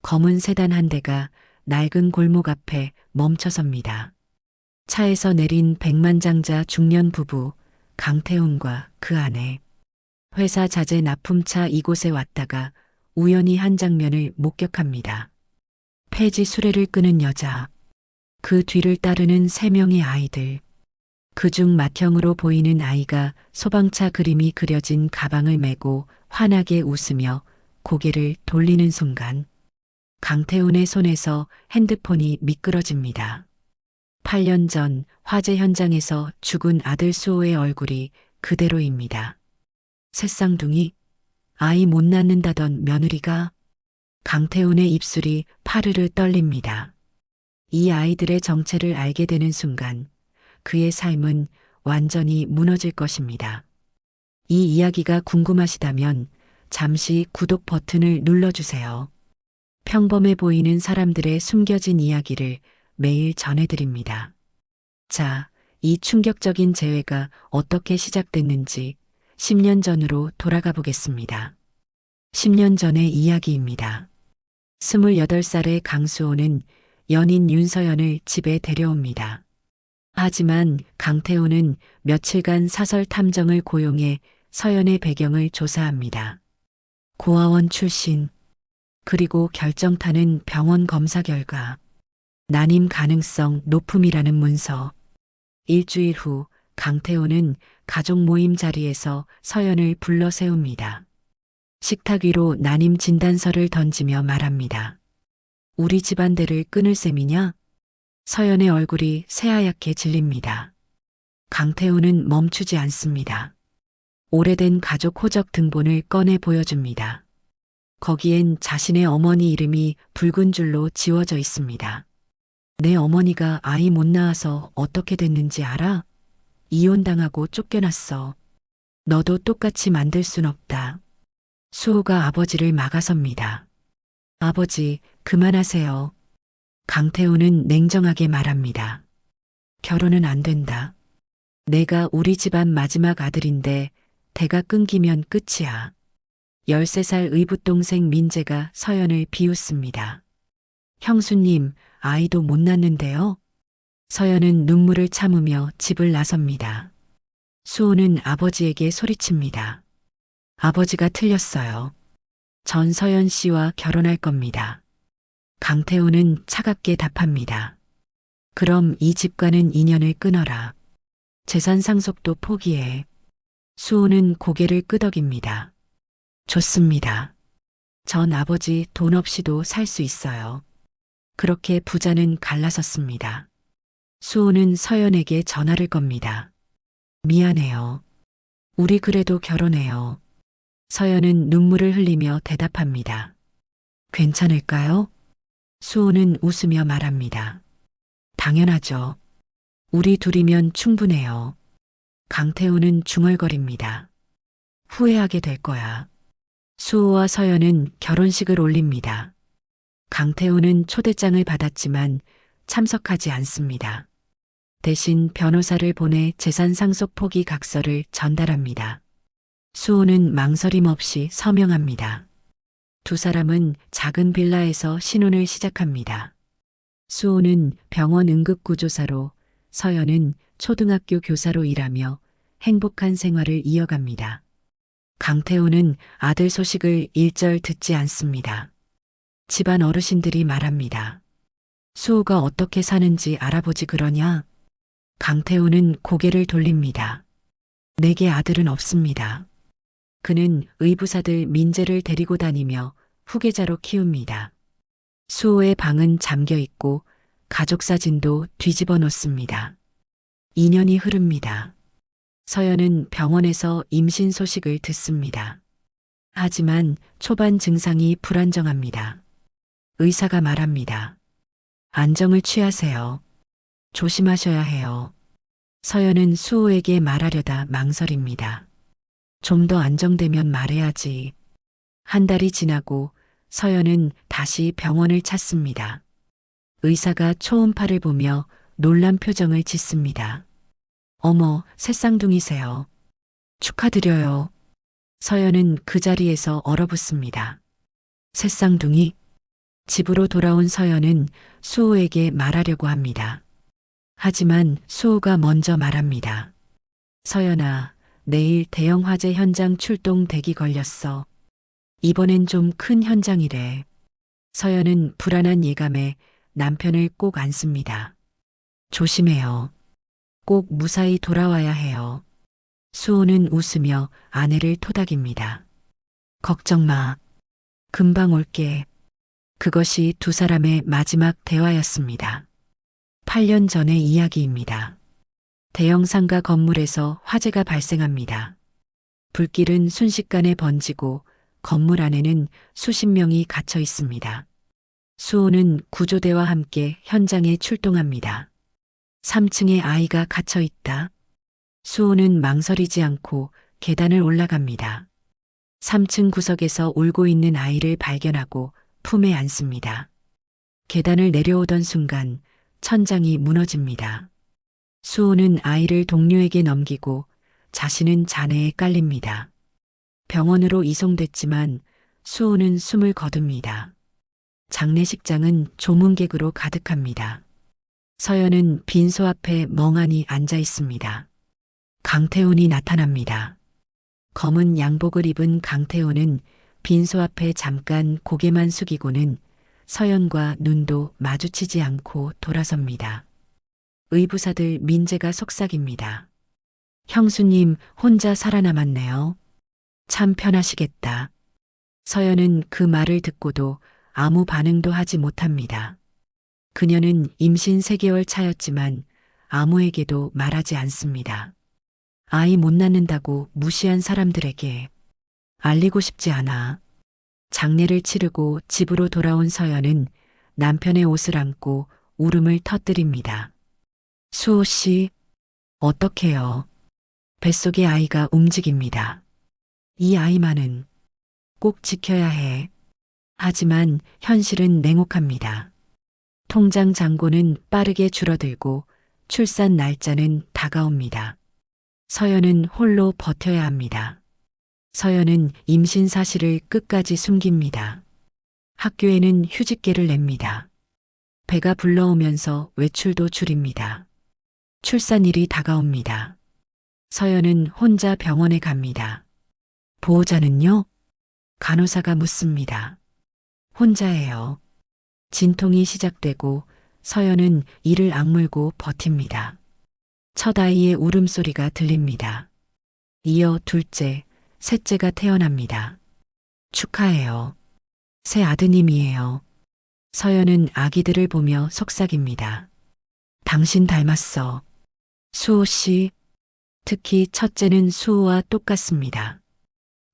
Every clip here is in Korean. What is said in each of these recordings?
검은 세단 한 대가 낡은 골목 앞에 멈춰섭니다. 차에서 내린 백만장자 중년 부부 강태훈과 그 아내. 회사 자재 납품차 이곳에 왔다가 우연히 한 장면을 목격합니다. 폐지 수레를 끄는 여자. 그 뒤를 따르는 세 명의 아이들. 그중 맏형으로 보이는 아이가 소방차 그림이 그려진 가방을 메고 환하게 웃으며 고개를 돌리는 순간 강태훈의 손에서 핸드폰이 미끄러집니다. 8년 전 화재 현장에서 죽은 아들 수호의 얼굴이 그대로입니다. 새쌍둥이, 아이 못 낳는다던 며느리가. 강태훈의 입술이 파르르 떨립니다. 이 아이들의 정체를 알게 되는 순간 그의 삶은 완전히 무너질 것입니다. 이 이야기가 궁금하시다면 잠시 구독 버튼을 눌러주세요. 평범해 보이는 사람들의 숨겨진 이야기를 매일 전해드립니다. 자, 이 충격적인 재회가 어떻게 시작됐는지 10년 전으로 돌아가 보겠습니다. 10년 전의 이야기입니다. 28살의 강수호는 연인 윤서연을 집에 데려옵니다. 하지만 강태훈은 며칠간 사설 탐정을 고용해 서연의 배경을 조사합니다. 고아원 출신, 그리고 결정타는 병원 검사 결과, 난임 가능성 높음이라는 문서. 일주일 후 강태훈은 가족 모임 자리에서 서연을 불러 세웁니다. 식탁 위로 난임 진단서를 던지며 말합니다. 우리 집안대를 끊을 셈이냐? 서연의 얼굴이 새하얗게 질립니다. 강태훈은 멈추지 않습니다. 오래된 가족 호적 등본을 꺼내 보여줍니다. 거기엔 자신의 어머니 이름이 붉은 줄로 지워져 있습니다. 내 어머니가 아이 못 낳아서 어떻게 됐는지 알아? 이혼당하고 쫓겨났어. 너도 똑같이 만들 순 없다. 수호가 아버지를 막아섭니다. 아버지, 그만하세요. 강태훈은 냉정하게 말합니다. 결혼은 안 된다. 내가 우리 집안 마지막 아들인데 대가 끊기면 끝이야. 13살 의붓동생 민재가 서연을 비웃습니다. 형수님, 아이도 못 낳는데요? 서연은 눈물을 참으며 집을 나섭니다. 수호는 아버지에게 소리칩니다. 아버지가 틀렸어요. 전 서연 씨와 결혼할 겁니다. 강태훈은 차갑게 답합니다. 그럼 이 집과는 인연을 끊어라. 재산 상속도 포기해. 수호는 고개를 끄덕입니다. 좋습니다. 전 아버지 돈 없이도 살 수 있어요. 그렇게 부자는 갈라섰습니다. 수호는 서연에게 전화를 겁니다. 미안해요. 우리 그래도 결혼해요. 서연은 눈물을 흘리며 대답합니다. 괜찮을까요? 수호는 웃으며 말합니다. 당연하죠. 우리 둘이면 충분해요. 강태훈은 중얼거립니다. 후회하게 될 거야. 수호와 서연은 결혼식을 올립니다. 강태훈은 초대장을 받았지만 참석하지 않습니다. 대신 변호사를 보내 재산 상속 포기 각서를 전달합니다. 수호는 망설임 없이 서명합니다. 두 사람은 작은 빌라에서 신혼을 시작합니다. 수호는 병원 응급구조사로, 서연은 초등학교 교사로 일하며 행복한 생활을 이어갑니다. 강태훈은 아들 소식을 일절 듣지 않습니다. 집안 어르신들이 말합니다. 수호가 어떻게 사는지 알아보지 그러냐? 강태훈은 고개를 돌립니다. 내게 아들은 없습니다. 그는 의부사들 민재를 데리고 다니며 후계자로 키웁니다. 수호의 방은 잠겨 있고 가족 사진도 뒤집어 놓습니다. 2년이 흐릅니다. 서연은 병원에서 임신 소식을 듣습니다. 하지만 초반 증상이 불안정합니다. 의사가 말합니다. 안정을 취하세요. 조심하셔야 해요. 서연은 수호에게 말하려다 망설입니다. 좀 더 안정되면 말해야지. 한 달이 지나고 서연은 다시 병원을 찾습니다. 의사가 초음파를 보며 놀란 표정을 짓습니다. 어머, 새쌍둥이세요. 축하드려요. 서연은 그 자리에서 얼어붙습니다. 새쌍둥이? 집으로 돌아온 서연은 수호에게 말하려고 합니다. 하지만 수호가 먼저 말합니다. 서연아, 내일 대형 화재 현장 출동 대기 걸렸어. 이번엔 좀 큰 현장이래. 서연은 불안한 예감에 남편을 꼭 안습니다. 조심해요. 꼭 무사히 돌아와야 해요. 수호는 웃으며 아내를 토닥입니다. 걱정 마. 금방 올게. 그것이 두 사람의 마지막 대화였습니다. 8년 전의 이야기입니다. 대형 상가 건물에서 화재가 발생합니다. 불길은 순식간에 번지고 건물 안에는 수십 명이 갇혀 있습니다. 수호는 구조대와 함께 현장에 출동합니다. 3층에 아이가 갇혀 있다. 수호는 망설이지 않고 계단을 올라갑니다. 3층 구석에서 울고 있는 아이를 발견하고 품에 안습니다. 계단을 내려오던 순간 천장이 무너집니다. 수호는 아이를 동료에게 넘기고 자신은 잔해에 깔립니다. 병원으로 이송됐지만 수호는 숨을 거둡니다. 장례식장은 조문객으로 가득합니다. 서연은 빈소 앞에 멍하니 앉아 있습니다. 강태훈이 나타납니다. 검은 양복을 입은 강태훈은 빈소 앞에 잠깐 고개만 숙이고는 서연과 눈도 마주치지 않고 돌아섭니다. 의부사들 민재가 속삭입니다. 형수님 혼자 살아남았네요. 참 편하시겠다. 서연은 그 말을 듣고도 아무 반응도 하지 못합니다. 그녀는 임신 3개월 차였지만 아무에게도 말하지 않습니다. 아이 못 낳는다고 무시한 사람들에게 알리고 싶지 않아. 장례를 치르고 집으로 돌아온 서연은 남편의 옷을 안고 울음을 터뜨립니다. 수호 씨, 어떡해요? 뱃속의 아이가 움직입니다. 이 아이만은 꼭 지켜야 해. 하지만 현실은 냉혹합니다. 통장 잔고는 빠르게 줄어들고 출산 날짜는 다가옵니다. 서연은 홀로 버텨야 합니다. 서연은 임신 사실을 끝까지 숨깁니다. 학교에는 휴직계를 냅니다. 배가 불러오면서 외출도 줄입니다. 출산일이 다가옵니다. 서연은 혼자 병원에 갑니다. 보호자는요? 간호사가 묻습니다. 혼자예요. 진통이 시작되고 서연은 이를 악물고 버팁니다. 첫 아이의 울음소리가 들립니다. 이어 둘째, 셋째가 태어납니다. 축하해요. 새 아드님이에요. 서연은 아기들을 보며 속삭입니다. 당신 닮았어. 수호 씨. 특히 첫째는 수호와 똑같습니다.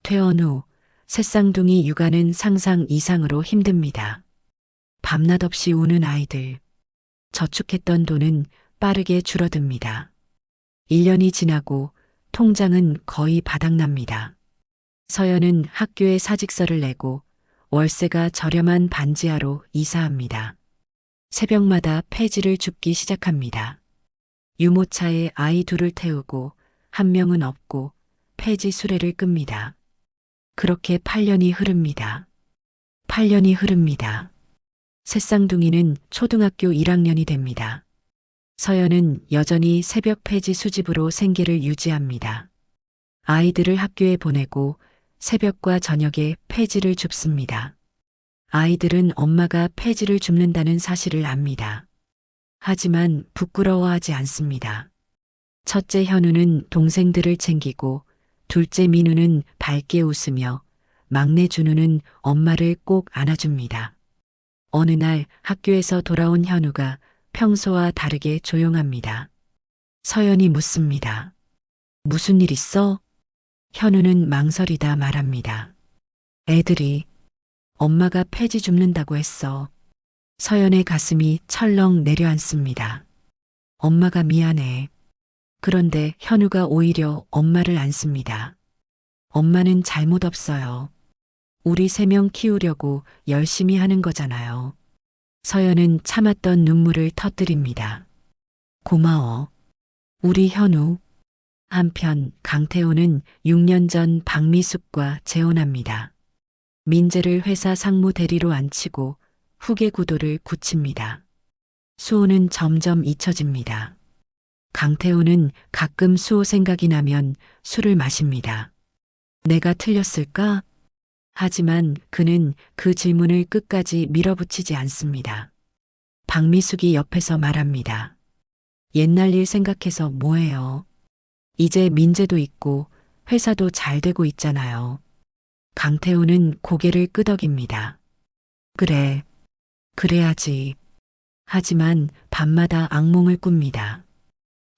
퇴원 후 새쌍둥이 육아는 상상 이상으로 힘듭니다. 밤낮 없이 우는 아이들. 저축했던 돈은 빠르게 줄어듭니다. 1년이 지나고 통장은 거의 바닥납니다. 서연은 학교에 사직서를 내고 월세가 저렴한 반지하로 이사합니다. 새벽마다 폐지를 줍기 시작합니다. 유모차에 아이 둘을 태우고 한 명은 없고 폐지 수레를 끕니다. 그렇게 8년이 흐릅니다. 8년이 흐릅니다. 새쌍둥이는 초등학교 1학년이 됩니다. 서연은 여전히 새벽 폐지 수집으로 생계를 유지합니다. 아이들을 학교에 보내고 새벽과 저녁에 폐지를 줍습니다. 아이들은 엄마가 폐지를 줍는다는 사실을 압니다. 하지만 부끄러워하지 않습니다. 첫째 현우는 동생들을 챙기고 둘째 민우는 밝게 웃으며 막내 준우는 엄마를 꼭 안아줍니다. 어느 날 학교에서 돌아온 현우가 평소와 다르게 조용합니다. 서연이 묻습니다. 무슨 일 있어? 현우는 망설이다 말합니다. 애들이 엄마가 폐지 줍는다고 했어. 서연의 가슴이 철렁 내려앉습니다. 엄마가 미안해. 그런데 현우가 오히려 엄마를 안습니다. 엄마는 잘못 없어요. 우리 3명 키우려고 열심히 하는 거잖아요. 서연은 참았던 눈물을 터뜨립니다. 고마워. 우리 현우. 한편 강태호는 6년 전 박미숙과 재혼합니다. 민재를 회사 상무 대리로 앉히고 후계 구도를 굳힙니다. 수호는 점점 잊혀집니다. 강태호는 가끔 수호 생각이 나면 술을 마십니다. 내가 틀렸을까? 하지만 그는 그 질문을 끝까지 밀어붙이지 않습니다. 박미숙이 옆에서 말합니다. 옛날 일 생각해서 뭐해요? 이제 민재도 있고 회사도 잘 되고 있잖아요. 강태호는 고개를 끄덕입니다. 그래, 그래야지. 하지만 밤마다 악몽을 꿉니다.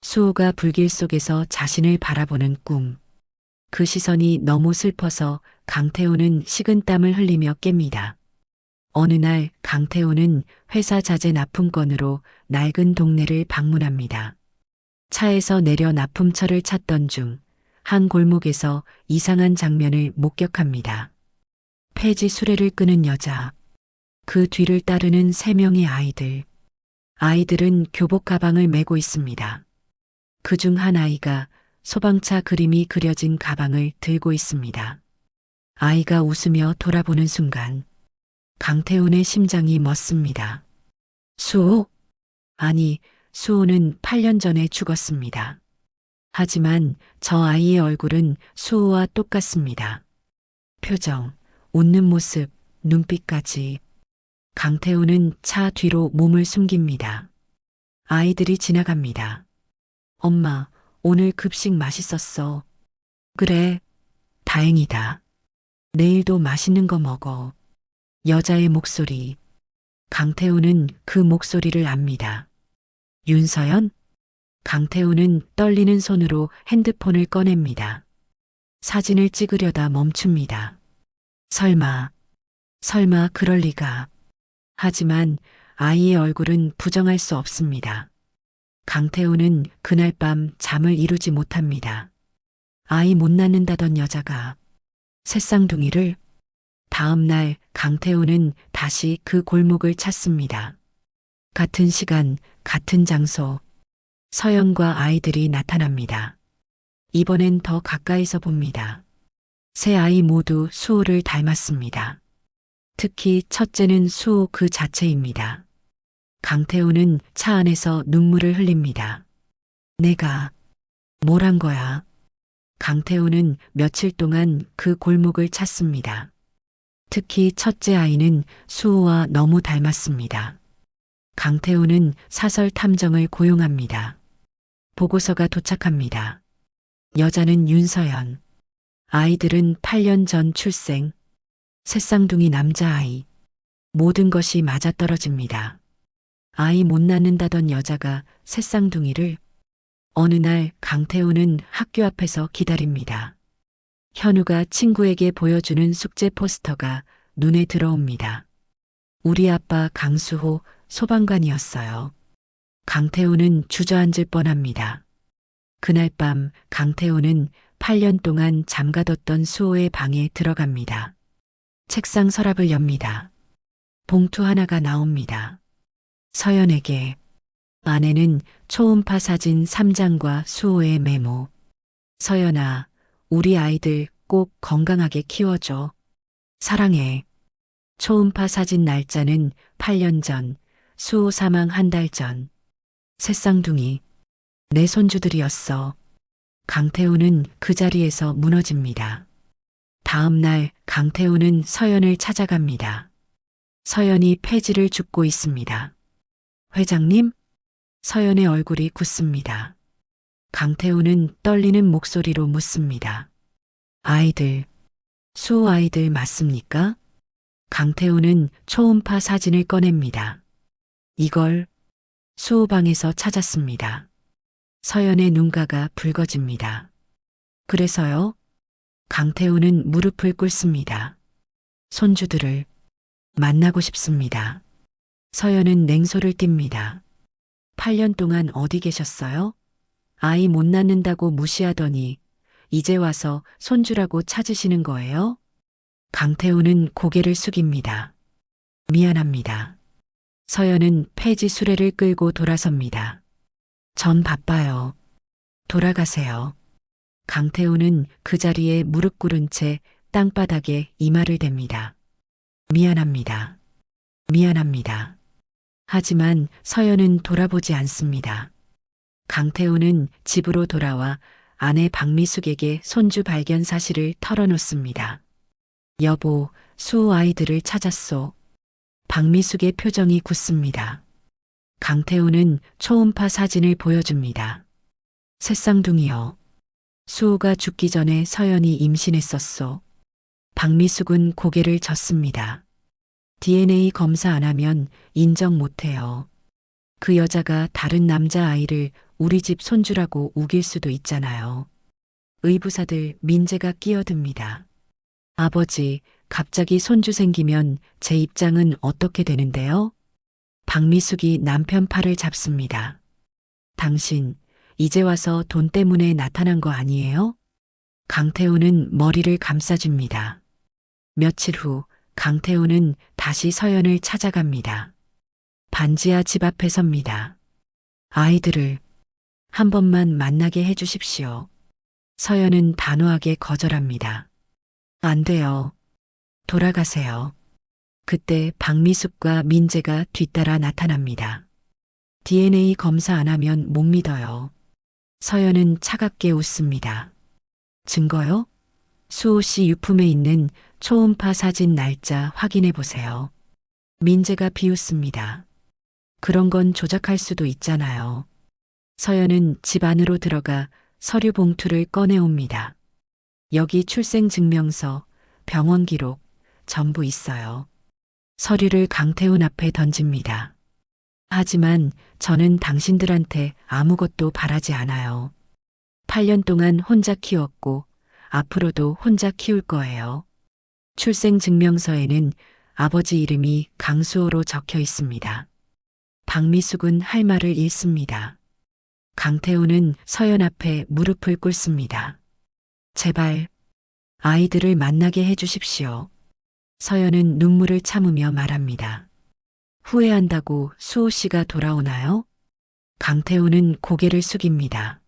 수호가 불길 속에서 자신을 바라보는 꿈. 그 시선이 너무 슬퍼서 강태호는 식은땀을 흘리며 깹니다. 어느 날 강태호는 회사 자재 납품건으로 낡은 동네를 방문합니다. 차에서 내려 납품처를 찾던 중 한 골목에서 이상한 장면을 목격합니다. 폐지 수레를 끄는 여자. 그 뒤를 따르는 3명의 아이들. 아이들은 교복 가방을 메고 있습니다. 그중 한 아이가 소방차 그림이 그려진 가방을 들고 있습니다. 아이가 웃으며 돌아보는 순간 강태훈의 심장이 멎습니다. 수호? 아니, 수호는 8년 전에 죽었습니다. 하지만 저 아이의 얼굴은 수호와 똑같습니다. 표정, 웃는 모습, 눈빛까지. 강태훈은 차 뒤로 몸을 숨깁니다. 아이들이 지나갑니다. 엄마, 오늘 급식 맛있었어. 그래, 다행이다. 내일도 맛있는 거 먹어. 여자의 목소리. 강태훈은 그 목소리를 압니다. 윤서연? 강태훈은 떨리는 손으로 핸드폰을 꺼냅니다. 사진을 찍으려다 멈춥니다. 설마 그럴 리가. 하지만 아이의 얼굴은 부정할 수 없습니다. 강태훈은 그날 밤 잠을 이루지 못합니다. 아이 못 낳는다던 여자가 새쌍둥이를. 다음 날 강태훈은 다시 그 골목을 찾습니다. 같은 시간, 같은 장소. 서연과 아이들이 나타납니다. 이번엔 더 가까이서 봅니다. 세 아이 모두 수호를 닮았습니다. 특히 첫째는 수호 그 자체입니다. 강태훈은 차 안에서 눈물을 흘립니다. 내가 뭘 한 거야? 강태훈은 며칠 동안 그 골목을 찾습니다. 특히 첫째 아이는 수호와 너무 닮았습니다. 강태훈은 사설 탐정을 고용합니다. 보고서가 도착합니다. 여자는 윤서연. 아이들은 8년 전 출생. 새쌍둥이 남자아이. 모든 것이 맞아떨어집니다. 아이 못 낳는다던 여자가 새쌍둥이를. 어느 날 강태훈은 학교 앞에서 기다립니다. 현우가 친구에게 보여주는 숙제 포스터가 눈에 들어옵니다. 우리 아빠 강수호 소방관이었어요. 강태훈은 주저앉을 뻔합니다. 그날 밤 강태훈은 8년 동안 잠가뒀던 수호의 방에 들어갑니다. 책상 서랍을 엽니다. 봉투 하나가 나옵니다. 서연에게. 안에는 초음파 사진 3장과 수호의 메모. 서연아, 우리 아이들 꼭 건강하게 키워줘. 사랑해. 초음파 사진 날짜는 8년 전, 수호 사망 한 달 전. 새쌍둥이. 내 손주들이었어. 강태훈은 그 자리에서 무너집니다. 다음 날 강태훈은 서연을 찾아갑니다. 서연이 폐지를 줍고 있습니다. 회장님? 서연의 얼굴이 굳습니다. 강태훈은 떨리는 목소리로 묻습니다. 아이들, 수호 아이들 맞습니까? 강태훈은 초음파 사진을 꺼냅니다. 이걸 수호방에서 찾았습니다. 서연의 눈가가 붉어집니다. 그래서요? 강태훈은 무릎을 꿇습니다. 손주들을 만나고 싶습니다. 서연은 냉소를 띱니다. 8년 동안 어디 계셨어요? 아이 못 낳는다고 무시하더니 이제 와서 손주라고 찾으시는 거예요? 강태훈은 고개를 숙입니다. 미안합니다. 서연은 폐지 수레를 끌고 돌아섭니다. 전 바빠요. 돌아가세요. 강태훈은 그 자리에 무릎 꿇은 채 땅바닥에 이마를 댑니다. 미안합니다. 미안합니다. 하지만 서연은 돌아보지 않습니다. 강태호는 집으로 돌아와 아내 박미숙에게 손주 발견 사실을 털어놓습니다. 여보, 수호 아이들을 찾았소. 박미숙의 표정이 굳습니다. 강태호는 초음파 사진을 보여줍니다. 새쌍둥이요. 수호가 죽기 전에 서연이 임신했었소. 박미숙은 고개를 젓습니다. DNA 검사 안 하면 인정 못해요. 그 여자가 다른 남자아이를 우리 집 손주라고 우길 수도 있잖아요. 의부사들 민재가 끼어듭니다. 아버지, 갑자기 손주 생기면 제 입장은 어떻게 되는데요? 박미숙이 남편 팔을 잡습니다. 당신, 이제 와서 돈 때문에 나타난 거 아니에요? 강태호는 머리를 감싸줍니다. 며칠 후 강태호는 다시 서연을 찾아갑니다. 반지하 집 앞에 섭니다. 아이들을 한 번만 만나게 해주십시오. 서연은 단호하게 거절합니다. 안 돼요. 돌아가세요. 그때 박미숙과 민재가 뒤따라 나타납니다. DNA 검사 안 하면 못 믿어요. 서연은 차갑게 웃습니다. 증거요? 수호 씨 유품에 있는 초음파 사진 날짜 확인해 보세요. 민재가 비웃습니다. 그런 건 조작할 수도 있잖아요. 서연은 집 안으로 들어가 서류 봉투를 꺼내옵니다. 여기 출생증명서, 병원 기록, 전부 있어요. 서류를 강태훈 앞에 던집니다. 하지만 저는 당신들한테 아무것도 바라지 않아요. 8년 동안 혼자 키웠고 앞으로도 혼자 키울 거예요. 출생증명서에는 아버지 이름이 강수호로 적혀 있습니다. 박미숙은 할 말을 잃습니다. 강태훈은 서연 앞에 무릎을 꿇습니다. 제발 아이들을 만나게 해주십시오. 서연은 눈물을 참으며 말합니다. 후회한다고 수호 씨가 돌아오나요? 강태훈은 고개를 숙입니다.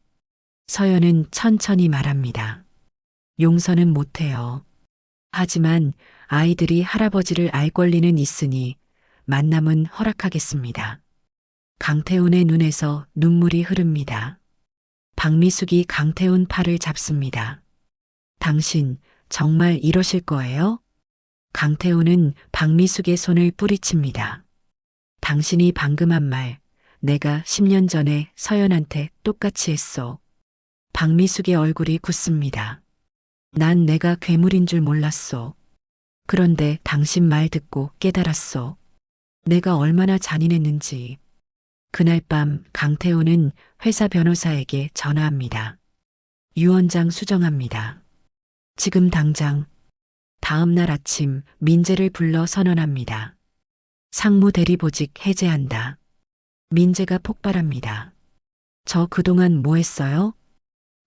서연은 천천히 말합니다. 용서는 못해요. 하지만 아이들이 할아버지를 알 권리는 있으니 만남은 허락하겠습니다. 강태훈의 눈에서 눈물이 흐릅니다. 박미숙이 강태훈 팔을 잡습니다. 당신 정말 이러실 거예요? 강태훈은 박미숙의 손을 뿌리칩니다. 당신이 방금 한 말, 내가 10년 전에 서연한테 똑같이 했어. 박미숙의 얼굴이 굳습니다. 난 내가 괴물인 줄 몰랐어. 그런데 당신 말 듣고 깨달았어. 내가 얼마나 잔인했는지. 그날 밤 강태훈은 회사 변호사에게 전화합니다. 유 원장 수정합니다. 지금 당장. 다음 날 아침 민재를 불러 선언합니다. 상무 대리보직 해제한다. 민재가 폭발합니다. 저 그동안 뭐 했어요?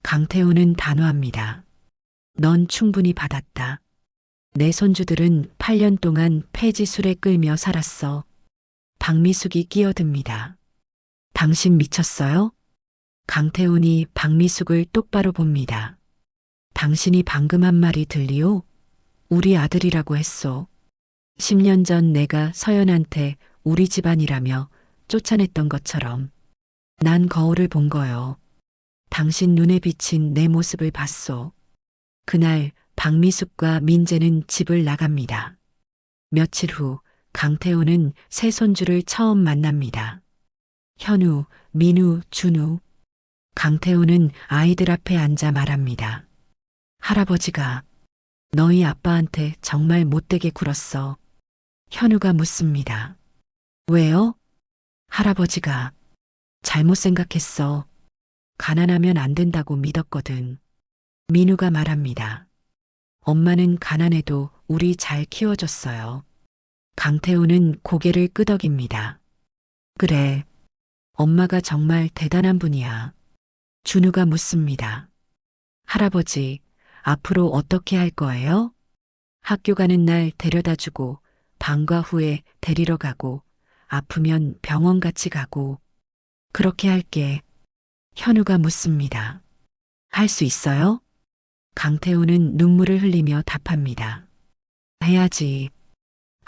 강태훈은 단호합니다. 넌 충분히 받았다. 내 손주들은 8년 동안 폐지술에 끌며 살았어. 박미숙이 끼어듭니다. 당신 미쳤어요? 강태훈이 박미숙을 똑바로 봅니다. 당신이 방금 한 말이 들리오? 우리 아들이라고 했소. 10년 전 내가 서연한테 우리 집안이라며 쫓아냈던 것처럼 난 거울을 본 거요. 당신 눈에 비친 내 모습을 봤소. 그날 박미숙과 민재는 집을 나갑니다. 며칠 후 강태호는 새 손주를 처음 만납니다. 현우, 민우, 준우. 강태호는 아이들 앞에 앉아 말합니다. 할아버지가 너희 아빠한테 정말 못되게 굴었어. 현우가 묻습니다. 왜요? 할아버지가 잘못 생각했어. 가난하면 안 된다고 믿었거든. 민우가 말합니다. 엄마는 가난해도 우리 잘 키워줬어요. 강태호는 고개를 끄덕입니다. 그래, 엄마가 정말 대단한 분이야. 준우가 묻습니다. 할아버지, 앞으로 어떻게 할 거예요? 학교 가는 날 데려다주고 방과 후에 데리러 가고 아프면 병원 같이 가고 그렇게 할게. 현우가 묻습니다. 할 수 있어요? 강태호는 눈물을 흘리며 답합니다. 해야지.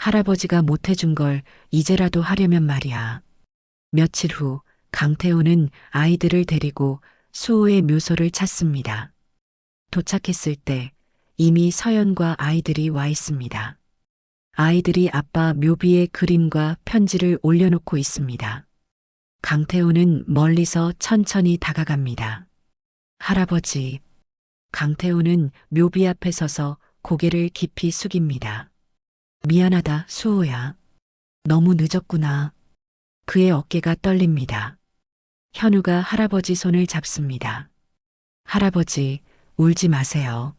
할아버지가 못해준 걸 이제라도 하려면 말이야. 며칠 후 강태호는 아이들을 데리고 수호의 묘소를 찾습니다. 도착했을 때 이미 서연과 아이들이 와 있습니다. 아이들이 아빠 묘비의 그림과 편지를 올려놓고 있습니다. 강태호는 멀리서 천천히 다가갑니다. 할아버지. 강태호는 묘비 앞에 서서 고개를 깊이 숙입니다. 미안하다, 수호야. 너무 늦었구나. 그의 어깨가 떨립니다. 현우가 할아버지 손을 잡습니다. 할아버지, 울지 마세요.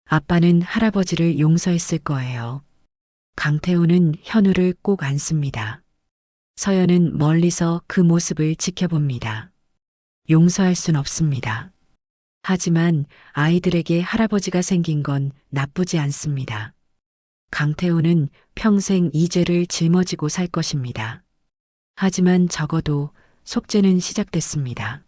아빠는 할아버지를 용서했을 거예요. 강태호는 현우를 꼭 안습니다. 서연은 멀리서 그 모습을 지켜봅니다. 용서할 순 없습니다. 하지만 아이들에게 할아버지가 생긴 건 나쁘지 않습니다. 강태호는 평생 이 죄를 짊어지고 살 것입니다. 하지만 적어도 속죄는 시작됐습니다.